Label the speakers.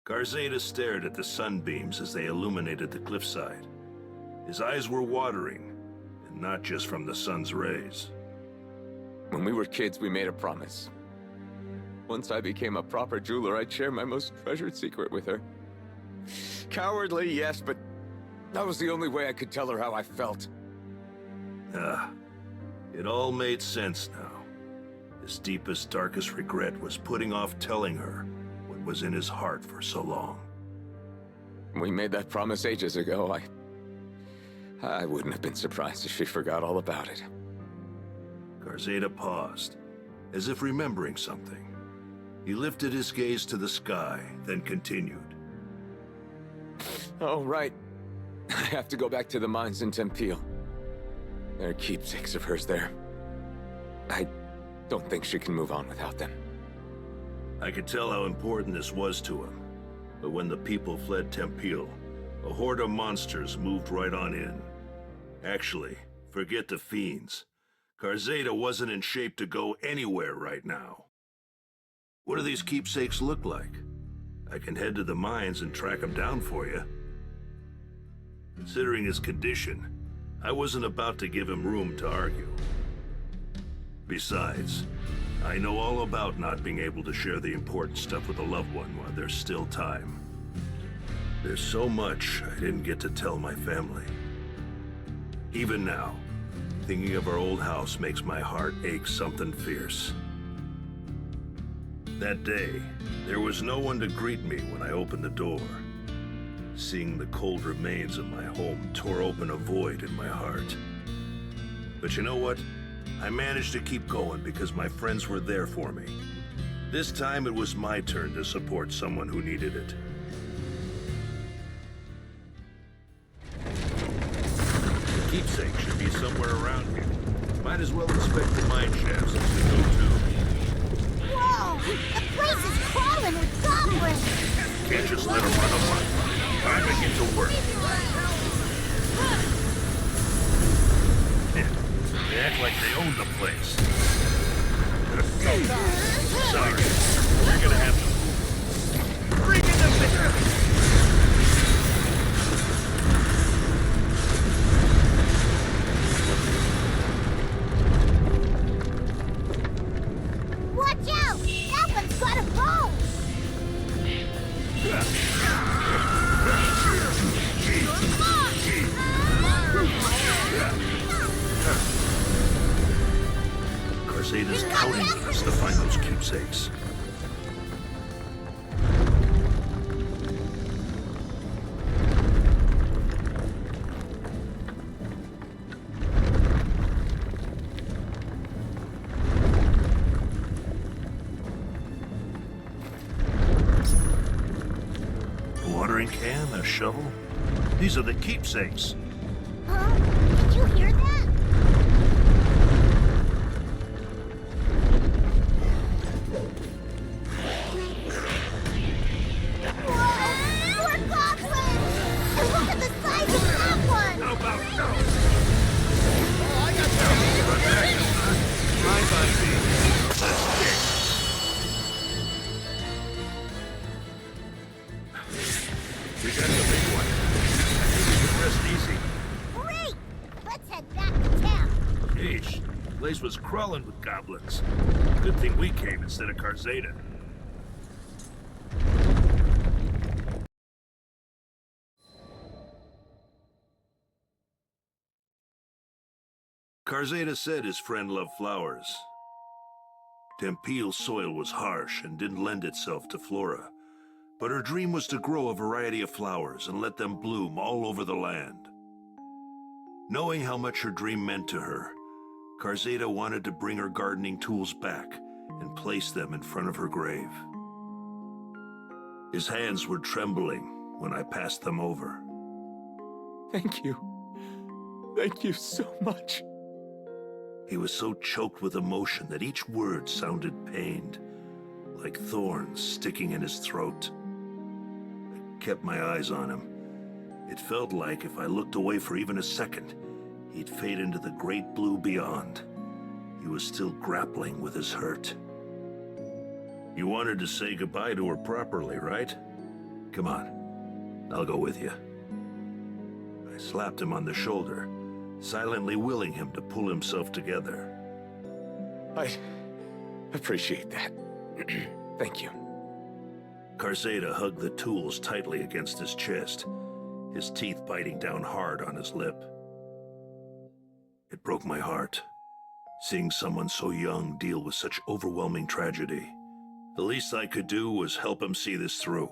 Speaker 1: Garzeda stared at the sunbeams as they illuminated the cliffside. His eyes were watering, and not just from the sun's rays.
Speaker 2: When we were kids, we made a promise. Once I became a proper jeweler, I'd share my most treasured secret with her. Cowardly, yes, but that was the only way I could tell her how I felt.
Speaker 1: It all made sense now. His deepest, darkest regret was putting off telling her what was in his heart for so long.
Speaker 2: We made that promise ages ago. I wouldn't have been surprised if she forgot all about it.
Speaker 1: Garzeda paused, as if remembering something. He lifted his gaze to the sky, then continued.
Speaker 2: Oh, right. I have to go back to the mines in Tempeal. There are keepsakes of hers there. I don't think she can move on without them.
Speaker 1: I could tell how important this was to him. But when the people fled Tempeal, a horde of monsters moved right on in. Actually, forget the fiends. Garzeda wasn't in shape to go anywhere right now. What do these keepsakes look like? I can head to the mines and track them down for you. Considering his condition, I wasn't about to give him room to argue. Besides, I know all about not being able to share the important stuff with a loved one while there's still time. There's so much I didn't get to tell my family. Even now, thinking of our old house makes my heart ache something fierce. That day, there was no one to greet me when I opened the door. Seeing the cold remains of my home tore open a void in my heart. But you know what? I managed to keep going because my friends were there for me. This time it was my turn to support someone who needed it. The keepsake should be somewhere around here. Might as well inspect the mine shafts as we go too.
Speaker 3: Whoa! The place is crawling with goblins!
Speaker 1: Can't just let them run amok. Time to get to work. They act like they own the place. Sorry, we're gonna have to move. Bring in the picture!
Speaker 3: Watch out! That one's got a bone!
Speaker 1: Garzeda's counting on us to find those keepsakes. A watering can, a shovel. These are the keepsakes.
Speaker 3: Huh? Did you hear that?
Speaker 1: We got the big one. I think we can rest easy.
Speaker 3: Great! Let's head back to town.
Speaker 1: Yeesh, the place was crawling with goblins. Good thing we came instead of Garzeda. Garzeda said his friend loved flowers. Tempeal's soil was harsh and didn't lend itself to flora. But her dream was to grow a variety of flowers and let them bloom all over the land. Knowing how much her dream meant to her, Garzeda wanted to bring her gardening tools back and place them in front of her grave. His hands were trembling when I passed them over.
Speaker 2: Thank you. Thank you so much.
Speaker 1: He was so choked with emotion that each word sounded pained, like thorns sticking in his throat. I kept my eyes on him. It felt like if I looked away for even a second, he'd fade into the great blue beyond. He was still grappling with his hurt. You wanted to say goodbye to her properly, right? Come on, I'll go with you. I slapped him on the shoulder, silently willing him to pull himself together.
Speaker 2: I appreciate that. Thank you.
Speaker 1: Carzeda hugged the tools tightly against his chest, his teeth biting down hard on his lip. It broke my heart, seeing someone so young deal with such overwhelming tragedy. The least I could do was help him see this through.